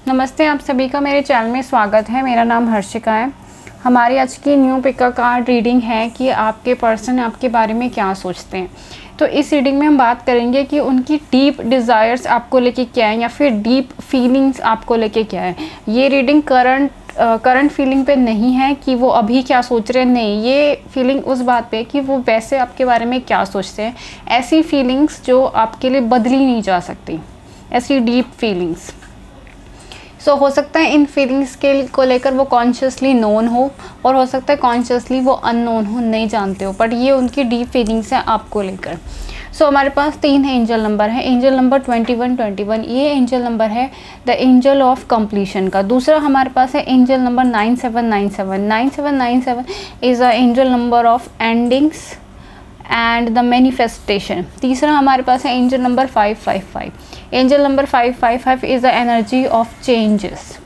नमस्ते, आप सभी का मेरे चैनल में स्वागत है। मेरा नाम हर्षिका है। हमारी आज की न्यू पिका कार्ड रीडिंग है कि आपके पर्सन आपके बारे में क्या सोचते हैं। तो इस रीडिंग में हम बात करेंगे कि उनकी डीप डिज़ायर्स आपको लेके क्या है या फिर डीप फीलिंग्स आपको लेके क्या है। ये रीडिंग करंट फीलिंग पे नहीं है कि वो अभी क्या सोच रहे हैं, नहीं, ये फीलिंग उस बात पे कि वो वैसे आपके बारे में क्या सोचते हैं। ऐसी फीलिंग्स जो आपके लिए बदली नहीं जा सकती, ऐसी डीप फीलिंग्स। हो सकता है इन फीलिंग्स को लेकर वो कॉन्शियसली नोन हो और हो सकता है कॉन्शियसली वो अननोन हो, नहीं जानते हो, बट ये उनकी डीप फीलिंग्स हैं आपको लेकर। हमारे पास 3 एंजल नंबर है। एंजल नंबर 2121, ये एंजल नंबर है द एंजल ऑफ कंप्लीशन का। दूसरा हमारे पास है angel number 9797। 9797 is a angel number of endings and the manifestation. तीसरा हमारे पास है angel number 555। Angel number 555 is the energy of changes.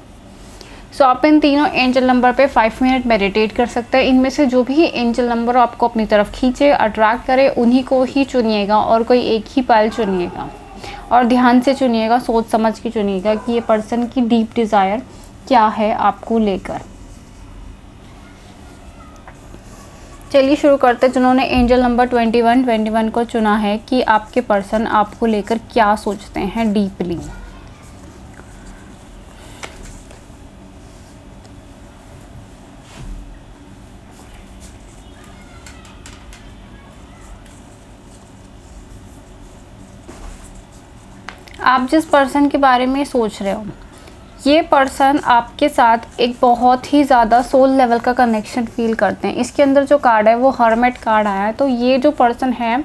आप इन तीनों एंजल नंबर पे 5 मिनट मेडिटेट कर सकते हैं। इनमें से जो भी एंजल नंबर आपको अपनी तरफ खींचे, अट्रैक्ट करे, उन्हीं को ही चुनिएगा और कोई एक ही पायल चुनिएगा और ध्यान से चुनिएगा, सोच समझ के चुनिएगा कि ये पर्सन की डीप डिज़ायर क्या है आपको लेकर। चलिए शुरू करते हैं। जिन्होंने एंजल नंबर 2121 को चुना है कि आपके पर्सन आपको लेकर क्या सोचते हैं डीपली। आप जिस पर्सन के बारे में सोच रहे हो, ये पर्सन आपके साथ एक बहुत ही ज़्यादा सोल लेवल का कनेक्शन फील करते हैं। इसके अंदर जो कार्ड है वो हर्मिट कार्ड आया है। तो ये जो पर्सन है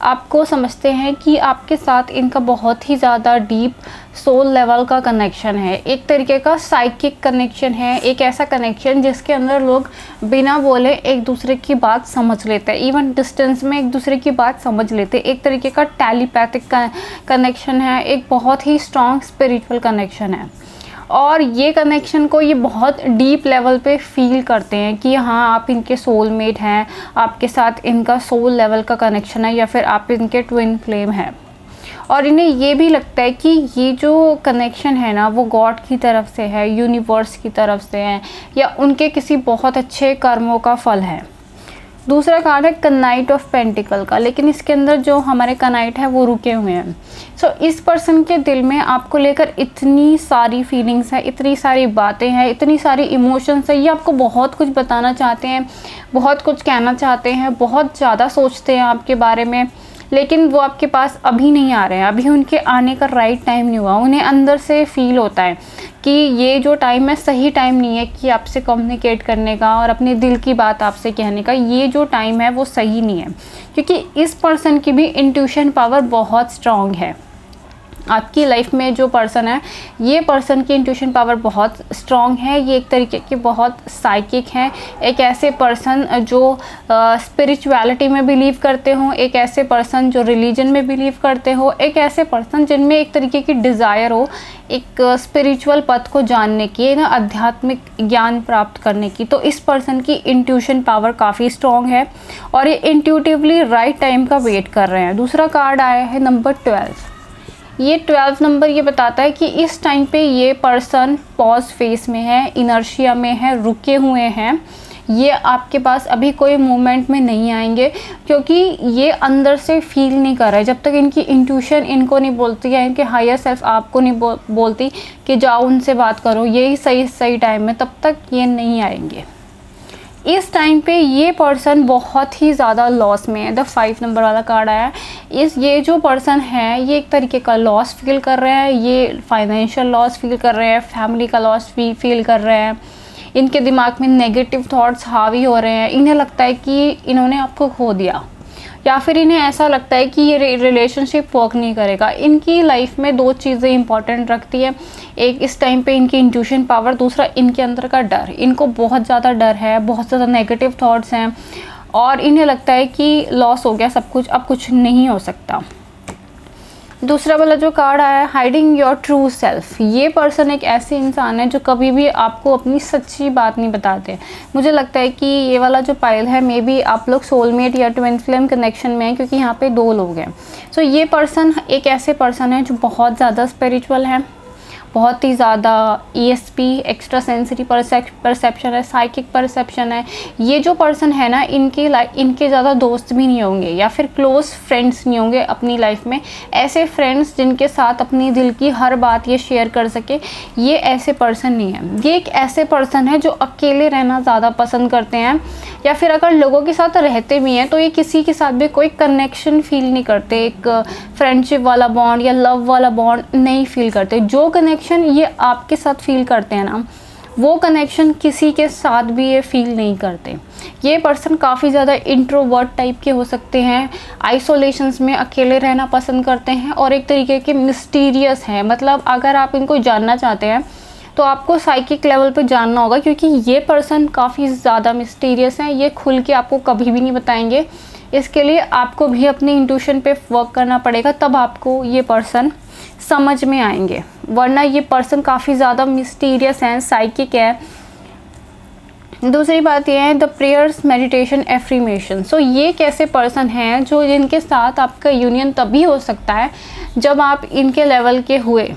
आपको समझते हैं कि आपके साथ इनका बहुत ही ज़्यादा डीप सोल लेवल का कनेक्शन है। एक तरीके का साइकिक कनेक्शन है, एक ऐसा कनेक्शन जिसके अंदर लोग बिना बोले एक दूसरे की बात समझ लेते हैं, इवन डिस्टेंस में एक दूसरे की बात समझ लेते हैं। एक तरीके का टेलीपैथिक कनेक्शन है, एक बहुत ही स्ट्रॉन्ग स्पिरिचुअल कनेक्शन है और ये कनेक्शन को ये बहुत डीप लेवल पे फील करते हैं कि हाँ, आप इनके सोलमेट हैं, आपके साथ इनका सोल लेवल का कनेक्शन है या फिर आप इनके ट्विन फ्लेम हैं। और इन्हें ये भी लगता है कि ये जो कनेक्शन है ना वो गॉड की तरफ से है, यूनिवर्स की तरफ से है या उनके किसी बहुत अच्छे कर्मों का फल है। दूसरा कार्ड है कनाइट ऑफ पेंटिकल का, लेकिन इसके अंदर जो हमारे कनाइट है वो रुके हुए हैं। इस पर्सन के दिल में आपको लेकर इतनी सारी फीलिंग्स है, इतनी सारी बातें हैं, इतनी सारी इमोशंस है। ये आपको बहुत कुछ बताना चाहते हैं, बहुत कुछ कहना चाहते हैं, बहुत ज़्यादा सोचते हैं आपके बारे में, लेकिन वो आपके पास अभी नहीं आ रहे हैं। अभी उनके आने का राइट टाइम नहीं हुआ। उन्हें अंदर से फील होता है कि ये जो टाइम है सही टाइम नहीं है कि आपसे कम्युनिकेट करने का और अपने दिल की बात आपसे कहने का। ये जो टाइम है वो सही नहीं है, क्योंकि इस पर्सन की भी इंट्यूशन पावर बहुत स्ट्रॉन्ग है। आपकी लाइफ में जो पर्सन है, ये पर्सन की इंट्यूशन पावर बहुत स्ट्रॉन्ग है। ये एक तरीके के बहुत साइकिक हैं। एक ऐसे पर्सन जो स्पिरिचुअलिटी में बिलीव करते हो, एक ऐसे पर्सन जो रिलीजन में बिलीव करते हो, एक ऐसे पर्सन जिनमें एक तरीके की डिज़ायर हो एक स्पिरिचुअल पथ को जानने की, ना आध्यात्मिक ज्ञान प्राप्त करने की। तो इस पर्सन की इंट्यूशन पावर काफ़ी स्ट्रॉन्ग है और ये इंट्यूटिवली राइट टाइम का वेट कर रहे हैं। दूसरा कार्ड आया है नंबर 12। ये 12 नंबर ये बताता है कि इस टाइम पे ये पर्सन पॉज फेस में है, इनर्शिया में है, रुके हुए हैं। ये आपके पास अभी कोई मूवमेंट में नहीं आएंगे क्योंकि ये अंदर से फील नहीं कर रहे। जब तक इनकी इंट्यूशन इनको नहीं बोलती है, इनके हायर सेल्फ आपको नहीं बोलती कि जाओ उनसे बात करो, यही सही टाइम है, तब तक ये नहीं आएंगे। इस टाइम पे ये पर्सन बहुत ही ज़्यादा लॉस में है। द 5 नंबर वाला कार्ड आया है। ये जो पर्सन है ये एक तरीके का लॉस फील कर रहे हैं। ये फाइनेंशियल लॉस फील कर रहे हैं, फैमिली का लॉस फील कर रहे हैं। इनके दिमाग में नेगेटिव थॉट्स हावी हो रहे हैं। इन्हें लगता है कि इन्होंने आपको खो दिया या फिर इन्हें ऐसा लगता है कि ये रिलेशनशिप वर्क नहीं करेगा। इनकी लाइफ में 2 चीज़ें इंपॉर्टेंट रखती है। एक इस टाइम पे इनकी इंट्यूशन पावर, दूसरा इनके अंदर का डर। इनको बहुत ज़्यादा डर है, बहुत ज़्यादा नेगेटिव थॉट्स हैं और इन्हें लगता है कि लॉस हो गया सब कुछ, अब कुछ नहीं हो सकता। दूसरा वाला जो कार्ड आया है हाइडिंग योर ट्रू सेल्फ। ये पर्सन एक ऐसे इंसान है जो कभी भी आपको अपनी सच्ची बात नहीं बताते। मुझे लगता है कि ये वाला जो पाइल है मे बी आप लोग सोलमेट या ट्विन फ्लेम कनेक्शन में हैं, क्योंकि यहाँ पे 2 लोग हैं। सो ये पर्सन एक ऐसे पर्सन है जो बहुत ज़्यादा स्पिरिचुअल है, बहुत ही ज़्यादा ESP एक्स्ट्रा सेंसिटिव परसेप्शन है, साइकिक परसेप्शन है। ये जो पर्सन है ना, इनके ज़्यादा दोस्त भी नहीं होंगे या फिर क्लोज फ्रेंड्स नहीं होंगे अपनी लाइफ में। ऐसे फ्रेंड्स जिनके साथ अपनी दिल की हर बात ये शेयर कर सके, ये ऐसे पर्सन नहीं है। ये एक ऐसे पर्सन है जो अकेले रहना ज़्यादा पसंद करते हैं, या फिर अगर लोगों के साथ रहते भी हैं तो ये किसी के साथ भी कोई कनेक्शन फील नहीं करते, एक फ्रेंडशिप वाला बॉन्ड या लव वाला बॉन्ड नहीं फील करते। जो कनेक्शन ये आपके साथ फील करते हैं ना, वो कनेक्शन किसी के साथ भी ये फील नहीं करते। ये पर्सन काफ़ी ज़्यादा इंट्रोवर्ट टाइप के हो सकते हैं, आइसोलेशंस में अकेले रहना पसंद करते हैं, और एक तरीके के मिस्टीरियस हैं। मतलब अगर आप इनको जानना चाहते हैं तो आपको साइकिक लेवल पे जानना होगा, क्योंकि ये पर्सन काफ़ी ज़्यादा मिस्टीरियस हैं। ये खुल के आपको कभी भी नहीं बताएंगे। इसके लिए आपको भी अपनी इंट्यूशन पे वर्क करना पड़ेगा, तब आपको ये पर्सन समझ में आएंगे, वरना ये पर्सन काफ़ी ज़्यादा मिस्टीरियस हैं, साइकिक है। दूसरी बात यह है द प्रेयर्स, मेडिटेशन, एफ्रीमेशन। सो ये कैसे पर्सन हैं जो जिनके साथ आपका यूनियन तभी हो सकता है जब आप इनके लेवल के हुए,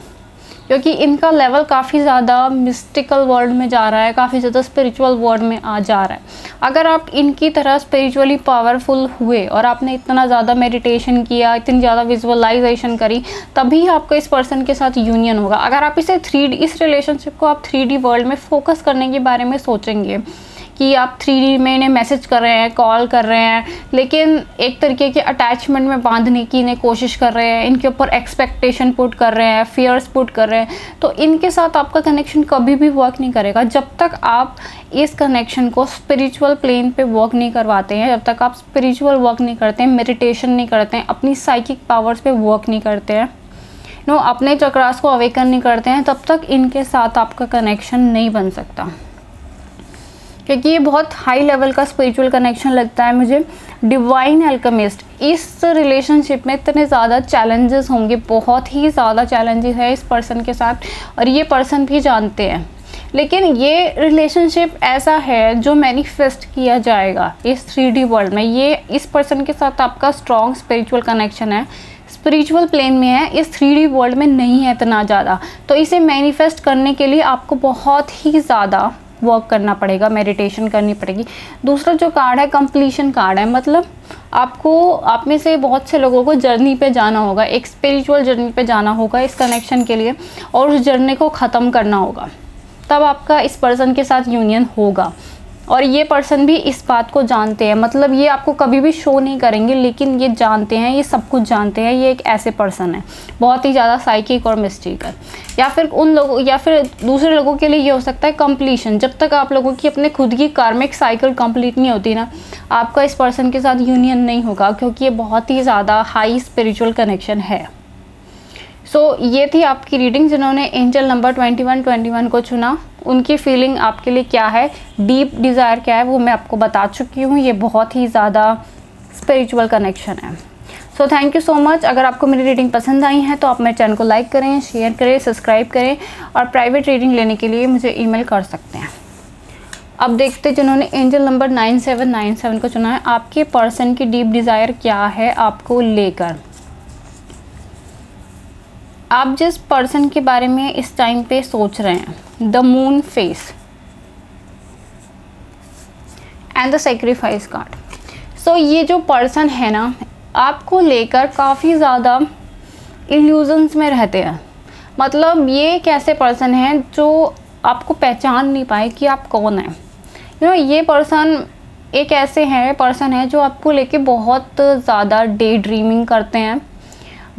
क्योंकि इनका लेवल काफ़ी ज़्यादा मिस्टिकल वर्ल्ड में जा रहा है, काफ़ी ज़्यादा स्पिरिचुअल वर्ल्ड में आ जा रहा है। अगर आप इनकी तरह स्पिरिचुअली पावरफुल हुए और आपने इतना ज़्यादा मेडिटेशन किया, इतनी ज़्यादा विजुअलाइजेशन करी, तभी आपका इस पर्सन के साथ यूनियन होगा। अगर आप इस रिलेशनशिप को आप 3D वर्ल्ड में फोकस करने के बारे में सोचेंगे कि आप 3D में इन्हें मैसेज कर रहे हैं, कॉल कर रहे हैं, लेकिन एक तरीके के अटैचमेंट में बांधने की इन्हें कोशिश कर रहे हैं, इनके ऊपर एक्सपेक्टेशन पुट कर रहे हैं, फियर्स पुट कर रहे हैं, तो इनके साथ आपका कनेक्शन कभी भी वर्क नहीं करेगा जब तक आप इस कनेक्शन को स्पिरिचुअल प्लेन पे वर्क नहीं करवाते हैं, जब तक आप स्पिरिचुअल वर्क नहीं करते हैं, मेडिटेशन नहीं करते हैं, अपनी साइकिक पावर्स पे वर्क नहीं करते हैं, अपने चक्रास को अवेकन नहीं करते हैं, तब तक इनके साथ आपका कनेक्शन नहीं बन सकता। क्योंकि ये बहुत हाई लेवल का स्पिरिचुअल कनेक्शन लगता है मुझे। डिवाइन अल्केमिस्ट, इस रिलेशनशिप में इतने ज़्यादा चैलेंजेस होंगे, बहुत ही ज़्यादा चैलेंजेस है इस पर्सन के साथ, और ये पर्सन भी जानते हैं। लेकिन ये रिलेशनशिप ऐसा है जो मैनिफेस्ट किया जाएगा इस 3D वर्ल्ड में। ये इस पर्सन के साथ आपका स्ट्रॉन्ग स्पिरिचुअल कनेक्शन है, स्पिरिचुअल प्लेन में है, इस 3D वर्ल्ड में नहीं है इतना ज़्यादा। तो इसे मैनिफेस्ट करने के लिए आपको बहुत ही ज़्यादा वर्क करना पड़ेगा, मेडिटेशन करनी पड़ेगी। दूसरा जो कार्ड है कंप्लीशन कार्ड है, मतलब आप में से बहुत से लोगों को जर्नी पे जाना होगा, एक स्पिरिचुअल जर्नी पे जाना होगा इस कनेक्शन के लिए, और उस जर्नी को ख़त्म करना होगा, तब आपका इस पर्सन के साथ यूनियन होगा। और ये पर्सन भी इस बात को जानते हैं, मतलब ये आपको कभी भी शो नहीं करेंगे, लेकिन ये जानते हैं, ये सब कुछ जानते हैं। ये एक ऐसे पर्सन है बहुत ही ज़्यादा साइकिक और मिस्टिकल। या फिर दूसरे लोगों के लिए ये हो सकता है कंप्लीशन। जब तक आप लोगों की अपने खुद की कार्मिक साइकिल कंप्लीट नहीं होती ना, आपका इस पर्सन के साथ यूनियन नहीं होगा, क्योंकि ये बहुत ही ज़्यादा हाई स्पिरिचुअल कनेक्शन है। ये थी आपकी रीडिंग। जिन्होंने एंजल नंबर 2121 को चुना, उनकी फीलिंग आपके लिए क्या है, डीप डिज़ायर क्या है, वो मैं आपको बता चुकी हूँ। ये बहुत ही ज़्यादा स्पिरिचुअल कनेक्शन है। Thank you so much. अगर आपको मेरी रीडिंग पसंद आई है तो आप मेरे चैनल को लाइक करें, शेयर करें, सब्सक्राइब करें, और प्राइवेट रीडिंग लेने के लिए मुझे ईमेल कर सकते हैं। अब देखते हैं जिन्होंने एंजल नंबर 9797 को चुना है, आपके पर्सन की डीप डिज़ायर क्या है आपको लेकर। आप जिस पर्सन के बारे में इस टाइम पे सोच रहे हैं, the moon face and the sacrifice card. ये जो पर्सन है ना, आपको लेकर काफ़ी ज़्यादा इल्यूजन्स में रहते हैं। मतलब ये एक ऐसे पर्सन है जो आपको पहचान नहीं पाए कि आप कौन हैं। ये पर्सन एक ऐसे पर्सन है जो आपको लेके बहुत ज़्यादा डे ड्रीमिंग करते हैं,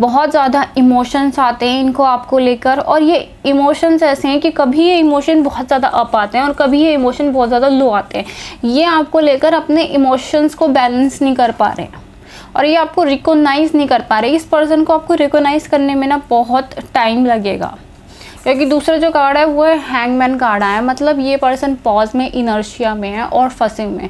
बहुत ज़्यादा इमोशंस आते हैं इनको आपको लेकर, और ये इमोशंस ऐसे हैं कि कभी ये इमोशन बहुत ज़्यादा अप आते हैं और कभी ये इमोशन बहुत ज़्यादा लो आते हैं। ये आपको लेकर अपने इमोशंस को बैलेंस नहीं कर पा रहे हैं, और ये आपको रिकॉग्नाइज़ नहीं कर पा रहे। इस पर्सन को आपको रिकॉग्नाइज़ करने में ना बहुत टाइम लगेगा, क्योंकि दूसरा जो कार्ड है वो है हैंगमैन कार्ड आया। मतलब ये पर्सन पॉज में, इनर्शिया में है और फंसे में।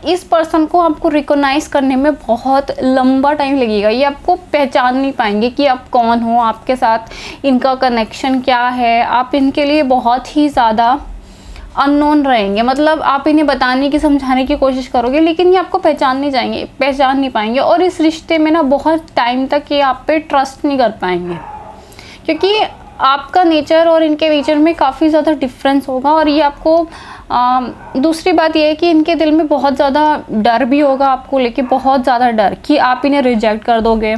इस पर्सन को आपको रिकॉग्नाइज़ करने में बहुत लंबा टाइम लगेगा। ये आपको पहचान नहीं पाएंगे कि आप कौन हो, आपके साथ इनका कनेक्शन क्या है। आप इनके लिए बहुत ही ज़्यादा अननोन रहेंगे। मतलब आप इन्हें बताने की, समझाने की कोशिश करोगे, लेकिन ये आपको पहचान नहीं पाएंगे, और इस रिश्ते में ना बहुत टाइम तक ये आप पे ट्रस्ट नहीं कर पाएंगे, क्योंकि आपका नेचर और इनके नेचर में काफ़ी ज़्यादा डिफरेंस होगा। और ये आपको दूसरी बात ये है कि इनके दिल में बहुत ज़्यादा डर भी होगा आपको लेके, बहुत ज़्यादा डर कि आप इन्हें रिजेक्ट कर दोगे,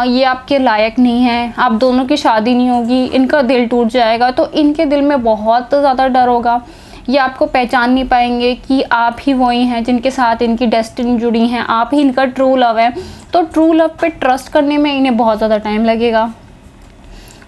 ये आपके लायक नहीं है, आप दोनों की शादी नहीं होगी, इनका दिल टूट जाएगा। तो इनके दिल में बहुत ज़्यादा डर होगा। ये आपको पहचान नहीं पाएंगे कि आप ही वही हैं जिनके साथ इनकी डेस्टिनी जुड़ी हैं, आप ही इनका ट्रू लव है। तो ट्रू लव पे ट्रस्ट करने में इन्हें बहुत ज़्यादा टाइम लगेगा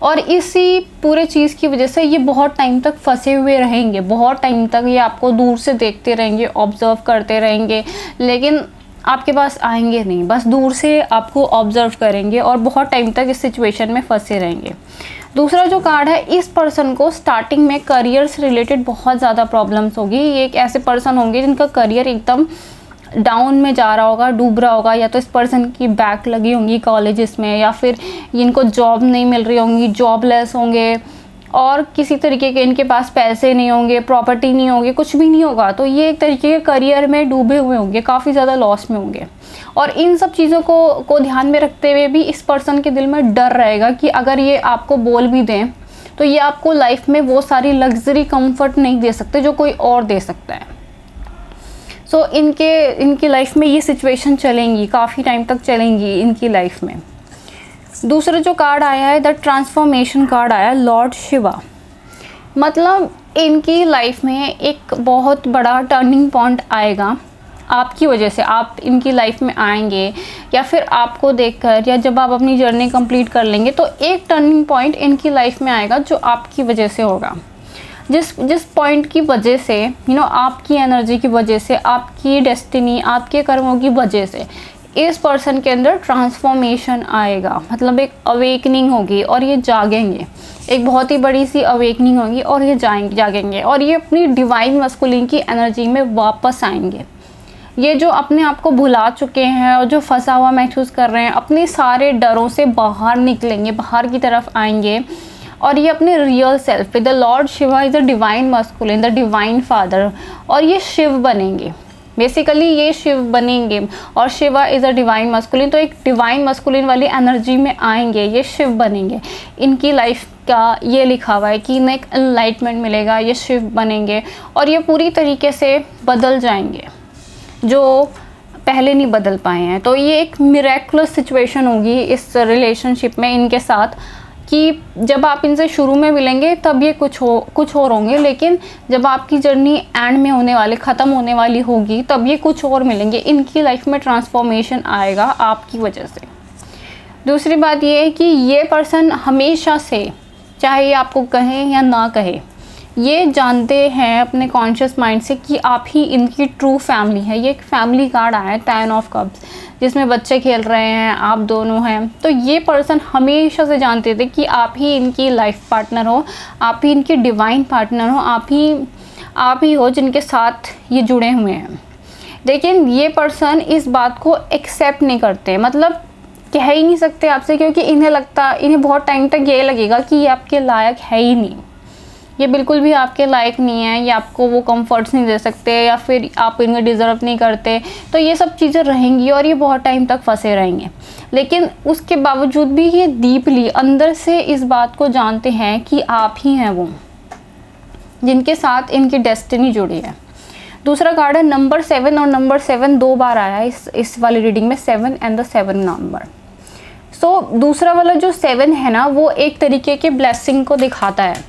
और इसी पूरे चीज़ की वजह से ये बहुत टाइम तक फंसे हुए रहेंगे। बहुत टाइम तक ये आपको दूर से देखते रहेंगे, ऑब्ज़र्व करते रहेंगे, लेकिन आपके पास आएंगे नहीं, बस दूर से आपको ऑब्ज़र्व करेंगे और बहुत टाइम तक इस सिचुएशन में फंसे रहेंगे। दूसरा जो कार्ड है, इस पर्सन को स्टार्टिंग में करियर से रिलेटेड बहुत ज़्यादा प्रॉब्लम्स होगी। ये एक ऐसे पर्सन होंगे जिनका करियर एकदम डाउन में जा रहा होगा, डूब रहा होगा, या तो इस पर्सन की बैक लगी होंगी कॉलेजेस में, या फिर इनको जॉब नहीं मिल रही होंगी, जॉबलेस होंगे और किसी तरीके के इनके पास पैसे नहीं होंगे, प्रॉपर्टी नहीं होगी, कुछ भी नहीं होगा। तो ये एक तरीके के करियर में डूबे हुए होंगे, काफ़ी ज़्यादा लॉस में होंगे। और इन सब चीज़ों को ध्यान में रखते हुए भी इस पर्सन के दिल में डर रहेगा कि अगर ये आपको बोल भी दें तो ये आपको लाइफ में वो सारी लग्जरी कंफर्ट नहीं दे सकते जो कोई और दे सकता है। सो इनकी लाइफ में ये सिचुएशन चलेंगी, काफ़ी टाइम तक चलेंगी इनकी लाइफ में। दूसरा जो कार्ड आया है, द ट्रांसफॉर्मेशन कार्ड आया, लॉर्ड शिवा। मतलब इनकी लाइफ में एक बहुत बड़ा टर्निंग पॉइंट आएगा आपकी वजह से। आप इनकी लाइफ में आएंगे या फिर आपको देखकर, या जब आप अपनी जर्नी कंप्लीट कर लेंगे तो एक टर्निंग पॉइंट इनकी लाइफ में आएगा जो आपकी वजह से होगा। जिस पॉइंट की वजह से आपकी एनर्जी की वजह से, आपकी डेस्टिनी, आपके कर्मों की वजह से इस पर्सन के अंदर ट्रांसफॉर्मेशन आएगा। मतलब एक अवेकनिंग होगी और ये जागेंगे, एक बहुत ही बड़ी सी अवेकनिंग होगी और ये जागेंगे और ये अपनी डिवाइन मस्कुलिन की एनर्जी में वापस आएंगे। ये जो अपने आप को भुला चुके हैं और जो फंसा हुआ महसूस कर रहे हैं, अपने सारे डरों से बाहर निकलेंगे, बाहर की तरफ आएंगे और ये अपने रियल सेल्फ पे, the Lord Shiva is the divine masculine, the divine father, और ये शिव बनेंगे। बेसिकली ये शिव बनेंगे और Shiva is a divine masculine, तो एक डिवाइन मस्कुलिन वाली एनर्जी में आएंगे, ये शिव बनेंगे। इनकी लाइफ का ये लिखा हुआ है कि इन्हें एक एनलाइटमेंट मिलेगा, ये शिव बनेंगे और ये पूरी तरीके से बदल जाएंगे जो पहले नहीं बदल पाए हैं। तो ये एक मिरेकुलस सिचुएशन होगी इस रिलेशनशिप में इनके साथ कि जब आप इनसे शुरू में मिलेंगे तब ये कुछ और होंगे, लेकिन जब आपकी जर्नी एंड में होने वाली, ख़त्म होने वाली होगी, तब ये कुछ और मिलेंगे। इनकी लाइफ में ट्रांसफॉर्मेशन आएगा आपकी वजह से। दूसरी बात ये है कि ये पर्सन हमेशा से, चाहे ये आपको कहें या ना कहे, ये जानते हैं अपने कॉन्शियस माइंड से कि आप ही इनकी ट्रू फैमिली है। ये एक फैमिली कार्ड आया है, 10 ऑफ कप्स, जिसमें बच्चे खेल रहे हैं, आप दोनों हैं। तो ये पर्सन हमेशा से जानते थे कि आप ही इनकी लाइफ पार्टनर हो, आप ही इनकी डिवाइन पार्टनर हो, आप ही हो जिनके साथ ये जुड़े हुए हैं। लेकिन ये पर्सन इस बात को एक्सेप्ट नहीं करते, मतलब कह ही नहीं सकते आपसे, क्योंकि इन्हें बहुत टाइम तक ये लगेगा कि ये आपके लायक है ही नहीं, ये बिल्कुल भी आपके लायक नहीं है, ये आपको वो कंफर्ट्स नहीं दे सकते, या फिर आप इनको डिज़र्व नहीं करते। तो ये सब चीज़ें रहेंगी और ये बहुत टाइम तक फंसे रहेंगे। लेकिन उसके बावजूद भी ये डीपली अंदर से इस बात को जानते हैं कि आप ही हैं वो जिनके साथ इनकी डेस्टिनी जुड़ी है। दूसरा कार्ड है नंबर 7, और नंबर 7 2 बार आया है इस वाली रीडिंग में, 7 एंड द 7 नंबर। सो दूसरा वाला जो 7 है ना, वो एक तरीके के ब्लेसिंग को दिखाता है।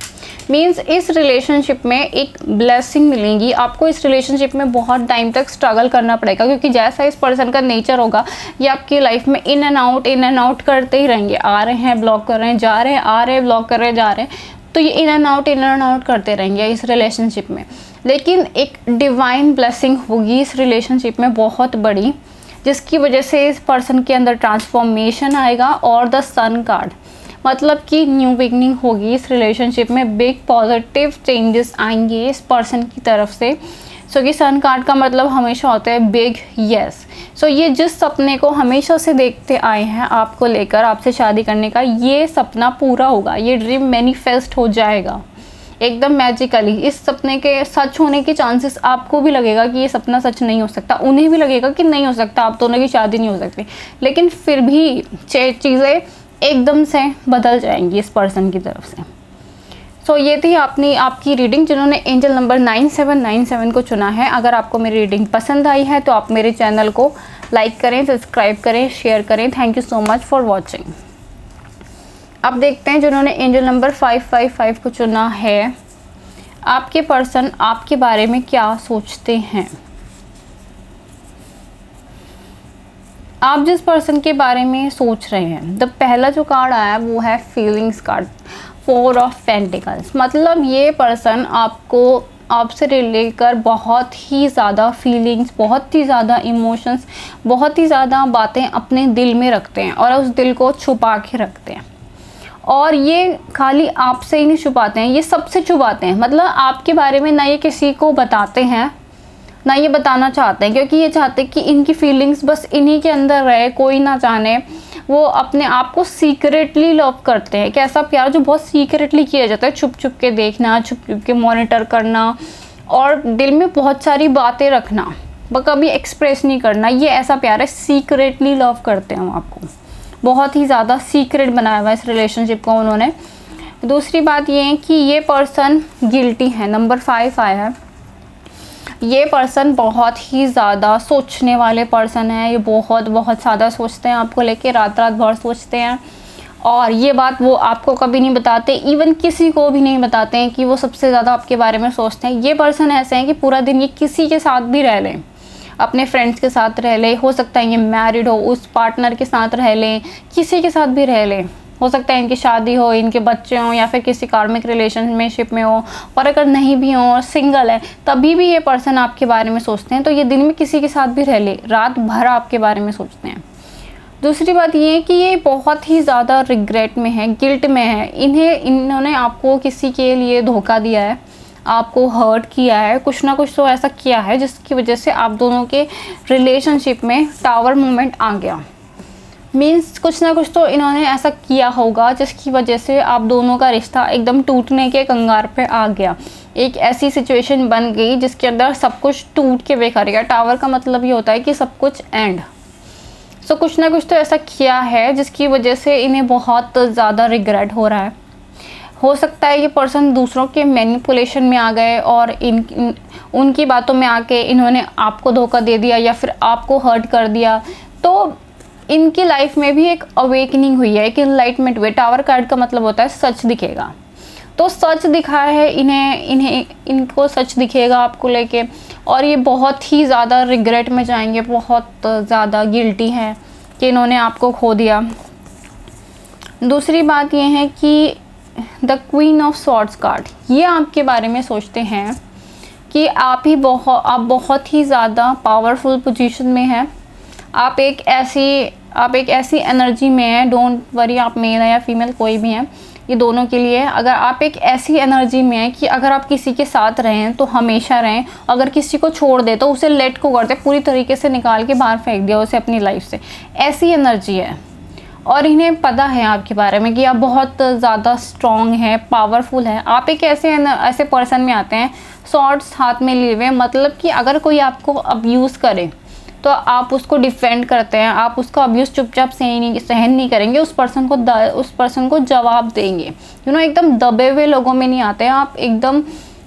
मीन्स इस रिलेशनशिप में एक ब्लेसिंग मिलेगी आपको। इस रिलेशनशिप में बहुत टाइम तक स्ट्रगल करना पड़ेगा, क्योंकि जैसा इस पर्सन का नेचर होगा, ये आपकी लाइफ में इन एंड आउट करते ही रहेंगे। आ रहे हैं, ब्लॉक कर रहे हैं, जा रहे हैं, आ रहे हैं, ब्लॉक कर रहे हैं, जा रहे हैं। तो ये इन एंड आउट करते रहेंगे इस रिलेशनशिप में। लेकिन एक डिवाइन ब्लेसिंग होगी इस रिलेशनशिप में बहुत बड़ी, जिसकी वजह से इस पर्सन के अंदर ट्रांसफॉर्मेशन आएगा। और द सन कार्ड, मतलब कि न्यू बिगनिंग होगी इस रिलेशनशिप में, बिग पॉजिटिव चेंजेस आएंगे इस पर्सन की तरफ से। सो कि सन कार्ड का मतलब हमेशा होता है बिग येस। सो ये जिस सपने को हमेशा से देखते आए हैं आपको लेकर, आपसे शादी करने का, ये सपना पूरा होगा, ये ड्रीम मैनिफेस्ट हो जाएगा एकदम मैजिकली। इस सपने के सच होने के चांसेस, आपको भी लगेगा कि ये सपना सच नहीं हो सकता, उन्हें भी लगेगा कि नहीं हो सकता, आप दोनों की शादी नहीं हो सकती, लेकिन फिर भी चीज़ें एकदम से बदल जाएंगी इस पर्सन की तरफ से। सो ये थी आपकी रीडिंग जिन्होंने एंजल नंबर 9797 को चुना है। अगर आपको मेरी रीडिंग पसंद आई है तो आप मेरे चैनल को लाइक करें, सब्सक्राइब करें, शेयर करें। Thank you so much for watching. अब देखते हैं जिन्होंने एंजल नंबर 555 को चुना है, आपके पर्सन आपके बारे में क्या सोचते हैं। आप जिस पर्सन के बारे में सोच रहे हैं, पहला जो कार्ड आया वो है फीलिंग्स कार्ड, 4 ऑफ पेंटिकल्स। मतलब ये पर्सन आपसे लेकर बहुत ही ज़्यादा फीलिंग्स, बहुत ही ज़्यादा इमोशंस, बहुत ही ज़्यादा बातें अपने दिल में रखते हैं और उस दिल को छुपा के रखते हैं। और ये खाली आपसे ही नहीं छुपाते हैं, ये सबसे छुपाते हैं। मतलब आपके बारे में ना ये किसी को बताते हैं, ना ये बताना चाहते हैं, क्योंकि ये चाहते हैं कि इनकी फीलिंग्स बस इन्हीं के अंदर रहे, कोई ना जाने। वो अपने आप को सीक्रेटली लव करते हैं। कैसा प्यार जो बहुत सीक्रेटली किया जाता है, छुप छुप के देखना, छुप छुप के मॉनिटर करना और दिल में बहुत सारी बातें रखना, वो कभी एक्सप्रेस नहीं करना। ये ऐसा प्यार है, सीक्रेटली लव करते हैं वो आपको। बहुत ही ज़्यादा सीक्रेट बनाया हुआ है इस रिलेशनशिप को उन्होंने। दूसरी बात ये है कि ये पर्सन गिल्टी है, नंबर 5 आया है। ये पर्सन बहुत ही ज़्यादा सोचने वाले पर्सन है। ये बहुत ज़्यादा सोचते हैं आपको लेके, रात भर सोचते हैं। और ये बात वो आपको कभी नहीं बताते, इवन किसी को भी नहीं बताते हैं कि वो सबसे ज़्यादा आपके बारे में सोचते हैं। ये पर्सन ऐसे हैं कि पूरा दिन ये किसी के साथ भी रह लें, अपने फ्रेंड्स के साथ रह लें, हो सकता है ये मैरिड हो, उस पार्टनर के साथ रह लें, किसी के साथ भी रह लें, हो सकता है इनकी शादी हो, इनके बच्चे हों, या फिर किसी कार्मिक रिलेशनशिप में हो। और अगर नहीं भी हो और सिंगल है, तभी भी ये पर्सन आपके बारे में सोचते हैं। तो ये दिन में किसी के साथ भी रह ले, रात भर आपके बारे में सोचते हैं। दूसरी बात ये है कि ये बहुत ही ज़्यादा रिग्रेट में है, गिल्ट में है। इन्होंने आपको किसी के लिए धोखा दिया है, आपको हर्ट किया है, कुछ ना कुछ तो ऐसा किया है जिसकी वजह से आप दोनों के रिलेशनशिप में टावर मोमेंट आ गया। मीन्स कुछ ना कुछ तो इन्होंने ऐसा किया होगा जिसकी वजह से आप दोनों का रिश्ता एकदम टूटने के कंगार पे आ गया। एक ऐसी सिचुएशन बन गई जिसके अंदर सब कुछ टूट के बेकार गया। टावर का मतलब ये होता है कि सब कुछ एंड। सो कुछ ना कुछ तो ऐसा किया है जिसकी वजह से इन्हें बहुत ज़्यादा रिग्रेट हो रहा है। हो सकता है ये पर्सन दूसरों के मैनिपुलेशन में आ गए और उनकी बातों में आके इन्होंने आपको धोखा दे दिया या फिर आपको हर्ट कर दिया। तो इनकी लाइफ में भी एक अवेकनिंग हुई है, एक इनलाइटमेंट हुई। टावर कार्ड का मतलब होता है सच दिखेगा। तो सच दिखा है इनको सच दिखेगा आपको लेके, और ये बहुत ही ज़्यादा रिग्रेट में जाएंगे, बहुत ज़्यादा गिल्टी हैं कि इन्होंने आपको खो दिया। दूसरी बात ये है कि the queen of swords card, ये आपके बारे में सोचते हैं कि आप बहुत ही ज़्यादा पावरफुल पोजीशन में हैं। आप एक ऐसी एनर्जी में हैं, डोंट वरी, आप मेल है या फीमेल कोई भी हैं, ये दोनों के लिए। अगर आप एक ऐसी एनर्जी में हैं कि अगर आप किसी के साथ रहें तो हमेशा रहें, अगर किसी को छोड़ दे तो उसे लेट को कर दे, पूरी तरीके से निकाल के बाहर फेंक दिया उसे अपनी लाइफ से, ऐसी एनर्जी है। और इन्हें पता है आपके बारे में कि आप बहुत ज़्यादा स्ट्रॉन्ग हैं, पावरफुल हैं। आप एक ऐसे पर्सन में आते हैं सॉर्ड्स हाथ में लिए हुए, मतलब कि अगर कोई आपको अब्यूज़ करे तो आप उसको डिफेंड करते हैं, आप उसका अब्यूज़ चुपचाप सहन नहीं करेंगे, उस पर्सन को जवाब देंगे। एकदम दबे हुए लोगों में नहीं आते हैं, आप एकदम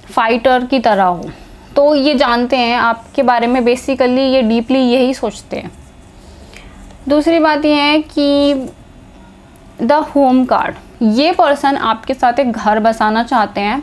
फाइटर की तरह हो। तो ये जानते हैं आपके बारे में, बेसिकली ये डीपली यही सोचते हैं। दूसरी बात यह है कि द होम कार्ड, ये पर्सन आपके साथ एक घर बसाना चाहते हैं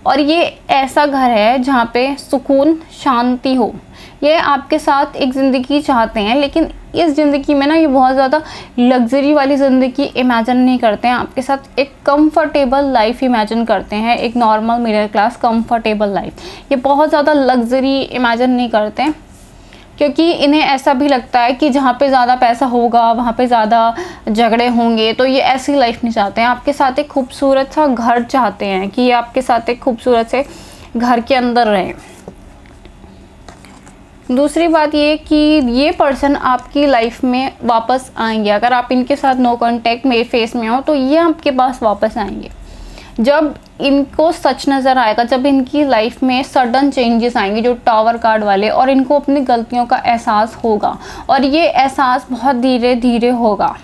और ये ऐसा घर है जहाँ पे सुकून शांति हो। ये आपके साथ एक ज़िंदगी चाहते हैं, लेकिन इस ज़िंदगी में ना ये बहुत ज़्यादा लग्जरी वाली ज़िंदगी इमेजिन नहीं करते हैं। आपके साथ एक कंफर्टेबल लाइफ इमेजिन करते हैं, एक normal middle class comfortable life. ये बहुत ज़्यादा लग्जरी इमेजिन नहीं करते हैं, क्योंकि इन्हें ऐसा भी लगता है कि जहाँ पे ज़्यादा पैसा होगा वहाँ पे ज़्यादा झगड़े होंगे, तो ये ऐसी लाइफ नहीं चाहते हैं। आपके साथ एक खूबसूरत सा घर चाहते हैं कि ये आपके साथ एक खूबसूरत से घर के अंदर रहें। दूसरी बात ये कि ये पर्सन आपकी लाइफ में वापस आएंगे। अगर आप इनके साथ नो कांटेक्ट मेरे फेस में हो तो ये आपके पास वापस आएंगे जब इनको सच नज़र आएगा, जब इनकी लाइफ में सडन चेंजेस आएंगे जो टावर कार्ड वाले, और इनको अपनी गलतियों का एहसास होगा। और ये एहसास बहुत धीरे धीरे होगा,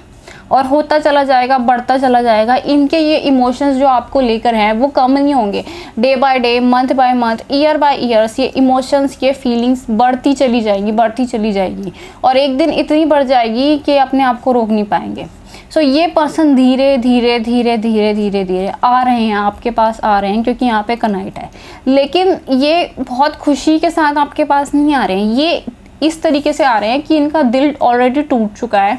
और होता चला जाएगा, बढ़ता चला जाएगा। इनके ये इमोशंस जो आपको लेकर हैं वो कम नहीं होंगे। Day by day, month by month, year by years ये इमोशंस, ये फीलिंग्स बढ़ती चली जाएगी, बढ़ती चली जाएगी, और एक दिन इतनी बढ़ जाएगी कि अपने आप को रोक नहीं पाएंगे। सो ये पर्सन धीरे धीरे धीरे धीरे धीरे धीरे आ रहे हैं, आपके पास आ रहे हैं, क्योंकि यहाँ पे कनाइट है। लेकिन ये बहुत खुशी के साथ आपके पास नहीं आ रहे हैं, ये इस तरीके से आ रहे हैं कि इनका दिल ऑलरेडी टूट चुका है,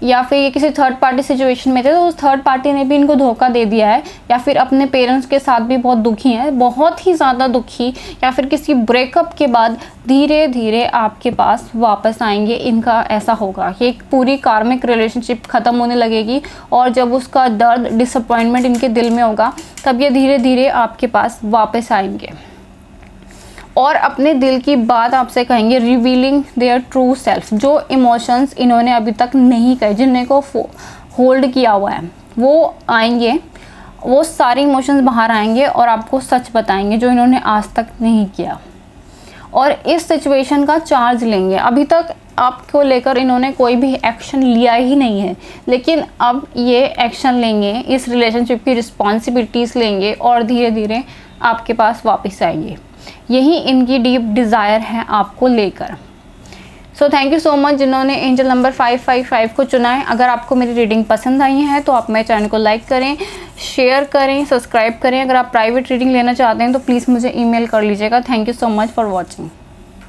या फिर ये किसी थर्ड पार्टी सिचुएशन में थे तो उस थर्ड पार्टी ने भी इनको धोखा दे दिया है, या फिर अपने पेरेंट्स के साथ भी बहुत दुखी हैं, बहुत ही ज़्यादा दुखी, या फिर किसी ब्रेकअप के बाद धीरे धीरे आपके पास वापस आएंगे। इनका ऐसा होगा कि एक पूरी कार्मिक रिलेशनशिप ख़त्म होने लगेगी, और जब उसका दर्द, डिसअपॉइंटमेंट इनके दिल में होगा, तब ये धीरे धीरे आपके पास वापस आएंगे और अपने दिल की बात आपसे कहेंगे, रिवीलिंग देयर ट्रू सेल्फ। जो इमोशंस इन्होंने अभी तक नहीं कहे, जिन्हें को होल्ड किया हुआ है, वो आएंगे, वो सारे इमोशंस बाहर आएंगे और आपको सच बताएंगे जो इन्होंने आज तक नहीं किया, और इस सिचुएशन का चार्ज लेंगे। अभी तक आपको लेकर इन्होंने कोई भी एक्शन लिया ही नहीं है, लेकिन अब ये एक्शन लेंगे, इस रिलेशनशिप की रिस्पॉन्सिबिलिटीज़ लेंगे और धीरे धीरे आपके पास वापस आएंगे। यही इनकी डीप डिज़ायर है आपको लेकर। So thank you so much जिन्होंने एंजल नंबर 555 को चुना है। अगर आपको मेरी रीडिंग पसंद आई है तो आप मेरे चैनल को लाइक करें, शेयर करें, सब्सक्राइब करें। अगर आप प्राइवेट रीडिंग लेना चाहते हैं तो प्लीज़ मुझे ईमेल कर लीजिएगा। Thank you so much for watching.